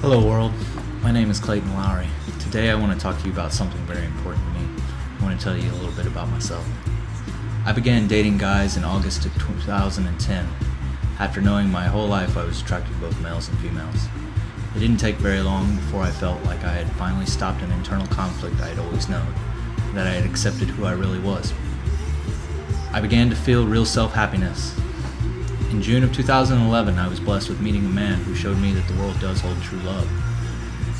Hello world, my name is Clayton Lowry. Today I want to talk to you about something very important to me. I want to tell you a little bit about myself. I began dating guys in August of 2010. After knowing my whole life I was attracted to both males and females. It didn't take very long before I felt like I had finally stopped an internal conflict I had always known, and that I had accepted who I really was. I began to feel real self-happiness. In June of 2011, I was blessed with meeting a man who showed me that the world does hold true love.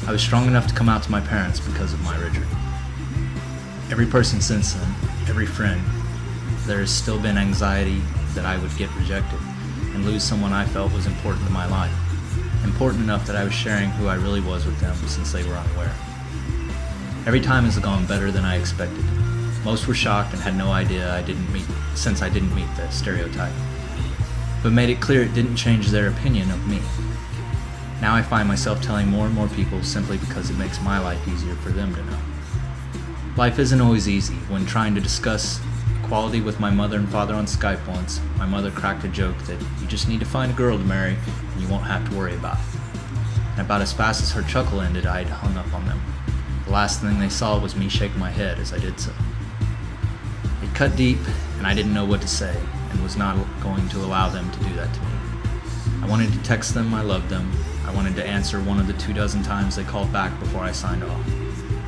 I was strong enough to come out to my parents because of my Richard. Every person since then, every friend, there has still been anxiety that I would get rejected and lose someone I felt was important to my life. Important enough that I was sharing who I really was with them since they were unaware. Every time has gone better than I expected. Most were shocked and had no idea I didn't meet the stereotype, but made it clear it didn't change their opinion of me. Now I find myself telling more and more people simply because it makes my life easier for them to know. Life isn't always easy. When trying to discuss equality with my mother and father on Skype once, my mother cracked a joke that you just need to find a girl to marry and you won't have to worry about it. And about as fast as her chuckle ended, I had hung up on them. The last thing they saw was me shake my head as I did so. It cut deep, and I didn't know what to say, and was not going to allow them to do that to me. I wanted to text them I loved them. I wanted to answer one of the 24 times they called back before I signed off.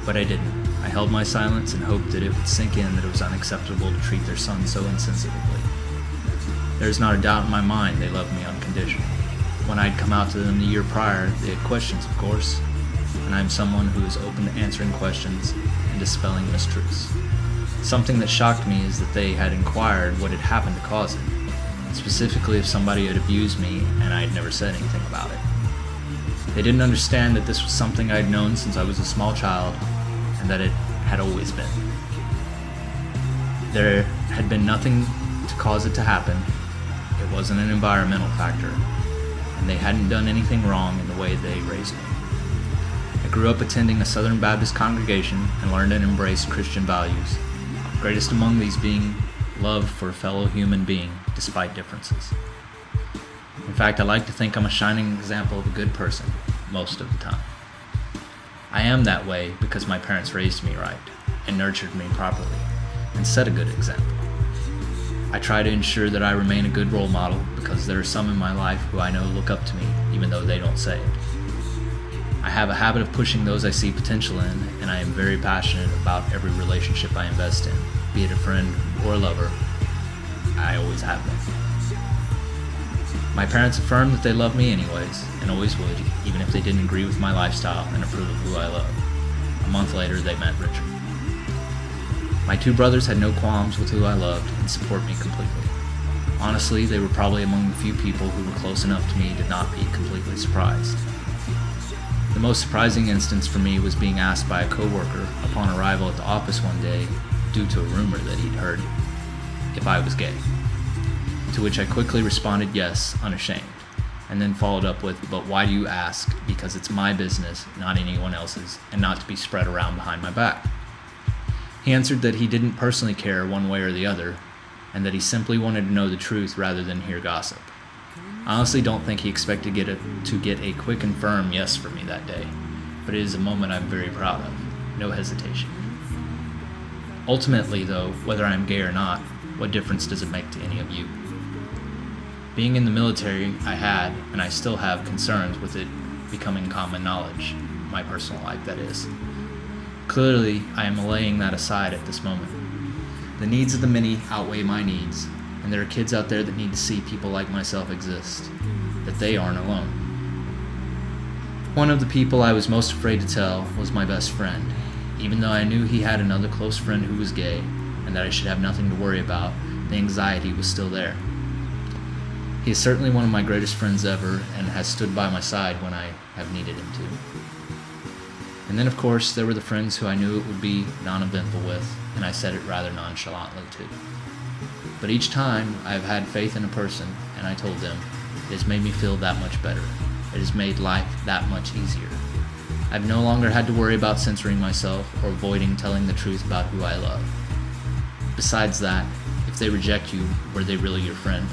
But I didn't. I held my silence and hoped that it would sink in that it was unacceptable to treat their son so insensitively. There is not a doubt in my mind they loved me unconditionally. When I'd come out to them the year prior, they had questions, of course, and I'm someone who is open to answering questions and dispelling mistruths. Something that shocked me is that they had inquired what had happened to cause it, specifically if somebody had abused me and I had never said anything about it. They didn't understand that this was something I had known since I was a small child, and that it had always been. There had been nothing to cause it to happen. It wasn't an environmental factor, and they hadn't done anything wrong in the way they raised me. I grew up attending a Southern Baptist congregation and learned and embraced Christian values, greatest among these being love for a fellow human being despite differences. In fact, I like to think I'm a shining example of a good person most of the time. I am that way because my parents raised me right and nurtured me properly and set a good example. I try to ensure that I remain a good role model because there are some in my life who I know look up to me even though they don't say it. I have a habit of pushing those I see potential in, and I am very passionate about every relationship I invest in, be it a friend or a lover. I always have been. My parents affirmed that they loved me anyways, and always would, even if they didn't agree with my lifestyle and approve of who I love. A month later, they met Richard. My two brothers had no qualms with who I loved and support me completely. Honestly, they were probably among the few people who were close enough to me to not be completely surprised. The most surprising instance for me was being asked by a coworker upon arrival at the office one day, due to a rumor that he'd heard, if I was gay. To which I quickly responded yes, unashamed, and then followed up with, but why do you ask? Because it's my business, not anyone else's, and not to be spread around behind my back. He answered that he didn't personally care one way or the other, and that he simply wanted to know the truth rather than hear gossip. I honestly don't think he expected to get a quick and firm yes from me that day, but it is a moment I'm very proud of. No hesitation. Ultimately, though, whether I'm gay or not, what difference does it make to any of you? Being in the military, I had, and I still have, concerns with it becoming common knowledge, my personal life that is. Clearly, I am laying that aside at this moment. The needs of the many outweigh my needs, and there are kids out there that need to see people like myself exist, that they aren't alone. One of the people I was most afraid to tell was my best friend. Even though I knew he had another close friend who was gay, and that I should have nothing to worry about, the anxiety was still there. He is certainly one of my greatest friends ever, and has stood by my side when I have needed him to. And then of course there were the friends who I knew it would be non-eventful with, and I said it rather nonchalantly too. But each time I have had faith in a person, and I told them, it has made me feel that much better. It has made life that much easier. I've no longer had to worry about censoring myself or avoiding telling the truth about who I love. Besides that, if they reject you, were they really your friend?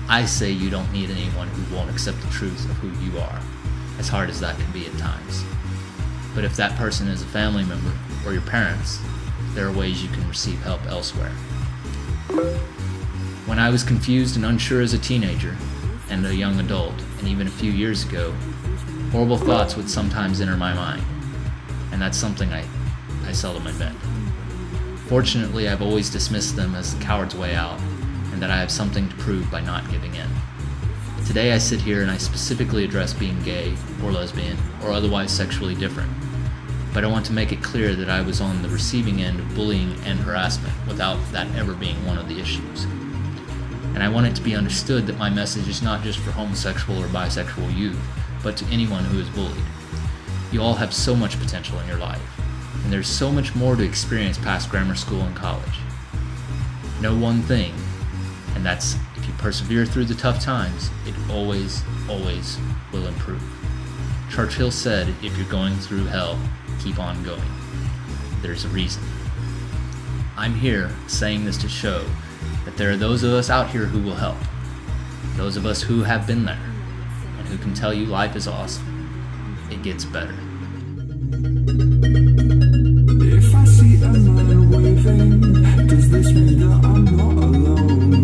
I say you don't need anyone who won't accept the truth of who you are. as hard as that can be at times. But if that person is a family member or your parents, there are ways you can receive help elsewhere. When I was confused and unsure as a teenager and a young adult, and even a few years ago, horrible thoughts would sometimes enter my mind, and that's something I seldom admit. Fortunately, I've always dismissed them as the coward's way out, and that I have something to prove by not giving in. Today I sit here and I specifically address being gay or lesbian or otherwise sexually different, but I want to make it clear that I was on the receiving end of bullying and harassment without that ever being one of the issues. And I want it to be understood that my message is not just for homosexual or bisexual youth, but to anyone who is bullied. You all have so much potential in your life, and there's so much more to experience past grammar school and college. Know one thing, and that's if you persevere through the tough times, it always, always will improve. Churchill said, if you're going through hell, keep on going. There's a reason. I'm here saying this to show that there are those of us out here who will help. Those of us who have been there and who can tell you life is awesome. It gets better. If I see a man waving, does this mean that I'm not alone?